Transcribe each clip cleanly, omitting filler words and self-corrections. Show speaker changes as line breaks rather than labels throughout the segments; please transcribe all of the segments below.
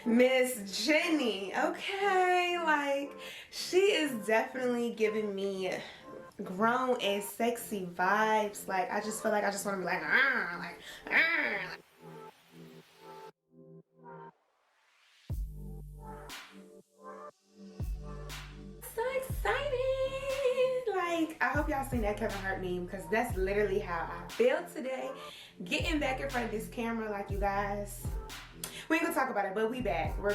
Miss Jenni, okay, like she is definitely giving me grown and sexy vibes. Like I just feel like I just want to be like, like. So excited! Like I hope y'all seen that Kevin Hart meme because that's literally how I feel today. Getting back in front of this camera, like you guys. We ain't gonna talk about it, but we're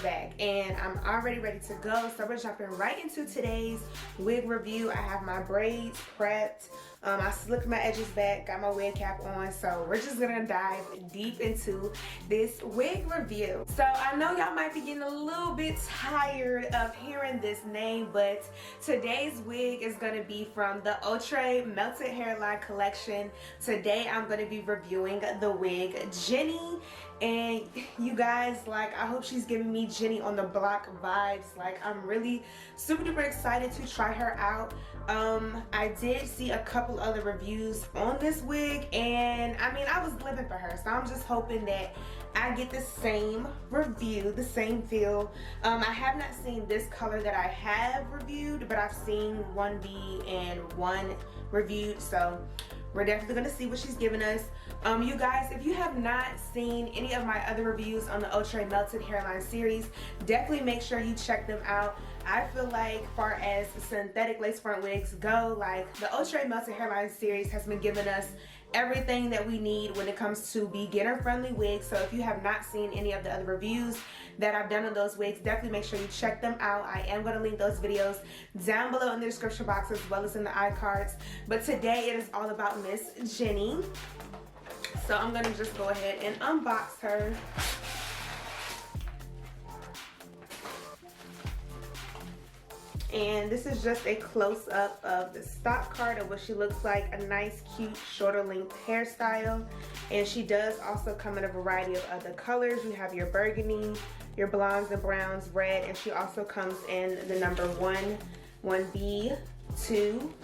back, and I'm already ready to go. So we're jumping right into today's wig review. I have my braids prepped. I slicked my edges back, got my wig cap on, so we're just gonna dive deep into this wig review. So I know y'all might be getting a little bit tired of hearing this name, but today's wig is gonna be from the Outre Melted Hairline collection. Today I'm gonna be reviewing the wig Jenni. And you guys, like, I hope she's giving me Jenni on the block vibes. Like, I'm really super duper excited to try her out. I did see a couple other reviews on this wig, and I mean, I was living for her, so I'm just hoping that I get the same review, the same feel. I have not seen this color that I have reviewed, but I've seen 1B and 1 reviewed, so we're definitely gonna see what she's giving us. You guys, if you have not seen any of my other reviews on the Outre Melted Hairline series, definitely make sure you check them out. I feel like far as synthetic lace front wigs go, like the Outre Melted Hairline series has been giving us everything that we need when it comes to beginner friendly wigs. So if you have not seen any of the other reviews that I've done on those wigs, definitely make sure you check them out. I am going to link those videos down below in the description box as well as in the iCards. But today it is all about Miss Jenni. So I'm going to just go ahead and unbox her. And this is just a close-up of the stock card of what she looks like. A nice, cute, shorter length hairstyle. And she does also come in a variety of other colors. You have your burgundy, your blondes and browns, red, and she also comes in the number 1, 1B, 2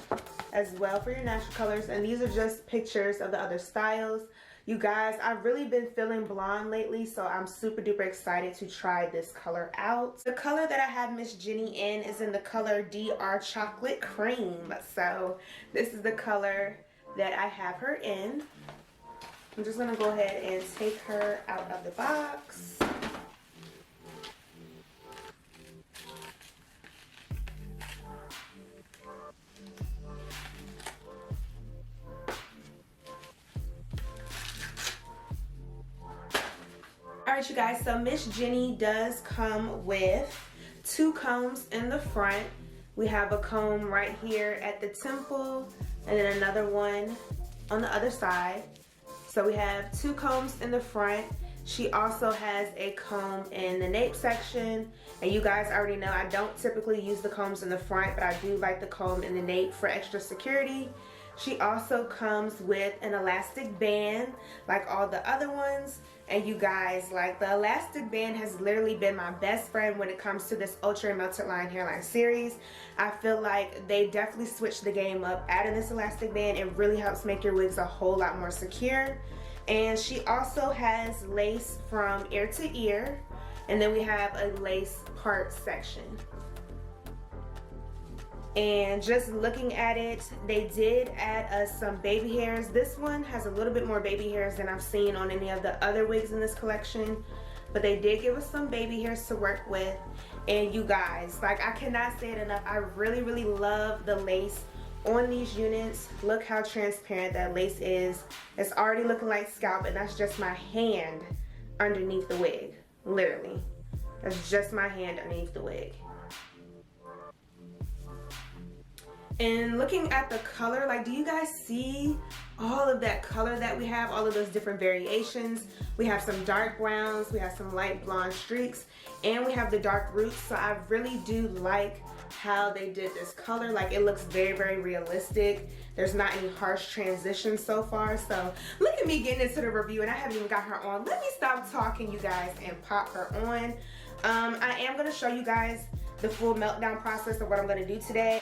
as well for your natural colors. And these are just pictures of the other styles. You guys, I've really been feeling blonde lately, so I'm super duper excited to try this color out. The color that I have Miss Jenni in is in the color DR Chocolate Cream. So this is the color that I have her in. I'm just gonna go ahead and take her out of the box. Alright you guys, so Miss Jenni does come with 2 combs in the front. We have a comb right here at the temple and then another one on the other side. So we have 2 combs in the front. She also has a comb in the nape section. And you guys already know I don't typically use the combs in the front, but I do like the comb in the nape for extra security. She also comes with an elastic band like all the other ones. And you guys, like the elastic band has literally been my best friend when it comes to this Outre Melted Hairline series. I feel like they definitely switched the game up. Adding this elastic band, it really helps make your wigs a whole lot more secure. And she also has lace from ear to ear. And then we have a lace part section. And just looking at it, they did add us some baby hairs. This one has a little bit more baby hairs than I've seen on any of the other wigs in this collection. But they did give us some baby hairs to work with. And you guys, like I cannot say it enough, I really, really love the lace on these units. Look how transparent that lace is. It's already looking like scalp, and that's just my hand underneath the wig. Literally. That's just my hand underneath the wig. And looking at the color, like, do you guys see all of that color that we have, all of those different variations? We have some dark browns, we have some light blonde streaks, and we have the dark roots. So I really do like how they did this color. Like, it looks very, very realistic. There's not any harsh transitions so far. So look at me getting into the review and I haven't even got her on. Let me stop talking, you guys, and pop her on. I am gonna show you guys the full meltdown process of what I'm gonna do today.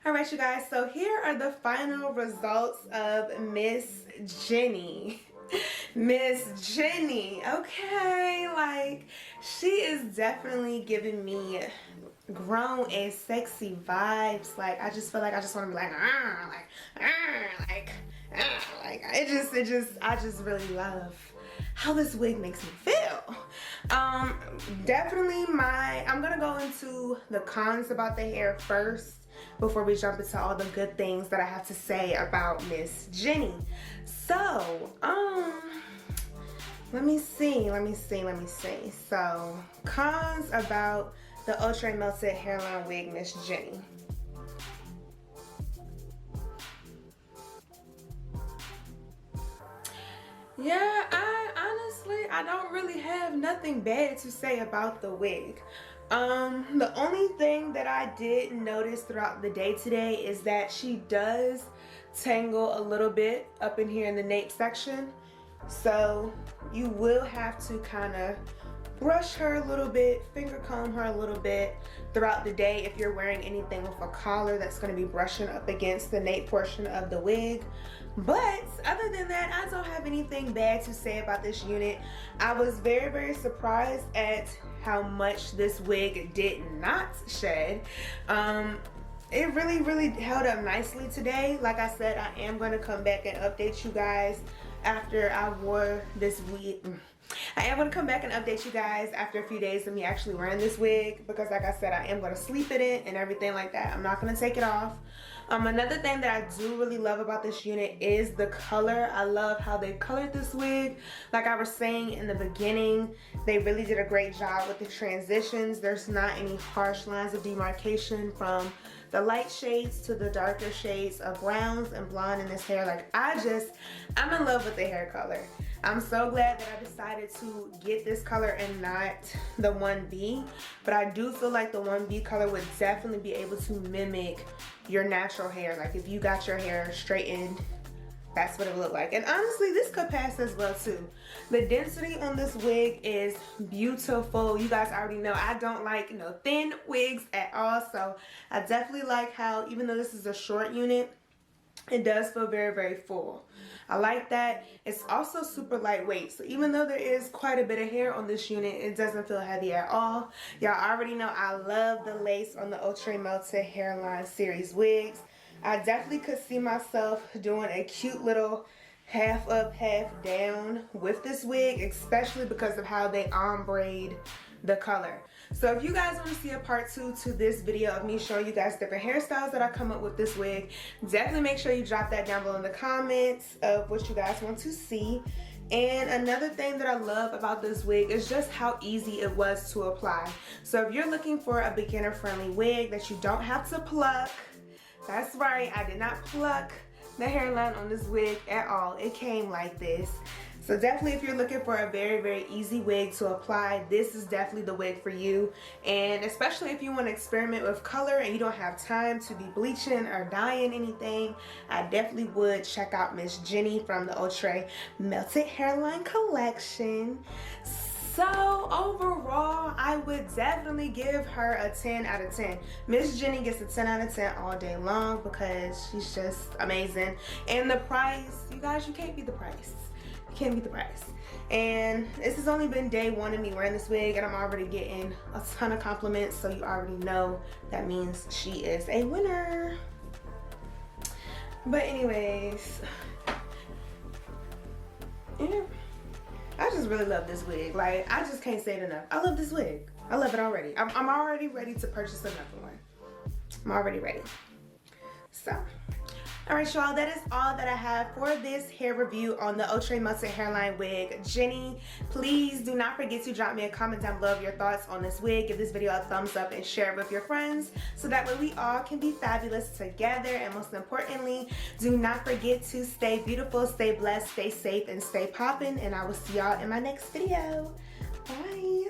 All right, you guys, so here are the final results of Miss Jenni. Miss Jenni, okay, like, she is definitely giving me grown and sexy vibes. Like, I just feel like I just want to be like, I just really love how this wig makes me feel. Definitely I'm gonna go into the cons about the hair first before we jump into all the good things that I have to say about Miss Jenni. So, let me see. So, cons about the Outre Melted Hairline Wig, Miss Jenni. Yeah, I don't really have nothing bad to say about the wig. The only thing that I did notice throughout the day today is that she does tangle a little bit up in here in the nape section. So you will have to kind of brush her a little bit, finger comb her a little bit throughout the day if you're wearing anything with a collar that's going to be brushing up against the nape portion of the wig. But other than that, I don't have anything bad to say about this unit. I was very, very surprised at how much this wig did not shed. It really held up nicely today. Like I said, I am going to come back and update you guys after I wore this wig. I am going to come back and update you guys after a few days of me actually wearing this wig, because like I said, I am going to sleep in it and everything like that. I'm not going to take it off. Another thing that I do really love about this unit is the color. I love how they colored this wig. Like I was saying in the beginning, they really did a great job with the transitions. There's not any harsh lines of demarcation from the light shades to the darker shades of browns and blonde in this hair. Like I'm in love with the hair color. I'm so glad that I decided to get this color and not the 1B, but I do feel like the 1B color would definitely be able to mimic your natural hair. Like if you got your hair straightened that's what it would look like. And honestly, this could pass as well too. The density on this wig is beautiful. You guys already know I don't like, you know, thin wigs at all. So I definitely like how, even though this is a short unit, it does feel very, very full. I like that. It's also super lightweight. So even though there is quite a bit of hair on this unit, it doesn't feel heavy at all. Y'all already know I love the lace on the Outre Melted Hairline series wigs. I definitely could see myself doing a cute little half up, half down with this wig, especially because of how they ombre the color. So if you guys want to see a part 2 to this video of me showing you guys different hairstyles that I come up with this wig, definitely make sure you drop that down below in the comments of what you guys want to see. And another thing that I love about this wig is just how easy it was to apply. So if you're looking for a beginner friendly wig that you don't have to pluck, that's right, I did not pluck the hairline on this wig at all. It came like this. So definitely if you're looking for a very, very easy wig to apply, this is definitely the wig for you. And especially if you want to experiment with color and you don't have time to be bleaching or dyeing anything, I definitely would check out Miss Jenni from the Outre Melted Hairline collection. So overall, I would definitely give her a 10 out of 10. Miss Jenni gets a 10 out of 10 all day long because she's just amazing. And the price, you guys, you can't beat the price. You can't beat the price. And this has only been day 1 of me wearing this wig, and I'm already getting a ton of compliments, so you already know that means she is a winner. But anyways, yeah. I just really love this wig. Like, I just can't say it enough. I love this wig. I love it already. I'm already ready to purchase another one. I'm already ready. So, alright y'all, that is all that I have for this hair review on the Outre Melted Hairline wig Jenni. Please do not forget to drop me a comment down below of your thoughts on this wig. Give this video a thumbs up and share it with your friends so that way we all can be fabulous together. And most importantly, do not forget to stay beautiful, stay blessed, stay safe, and stay poppin'. And I will see y'all in my next video. Bye.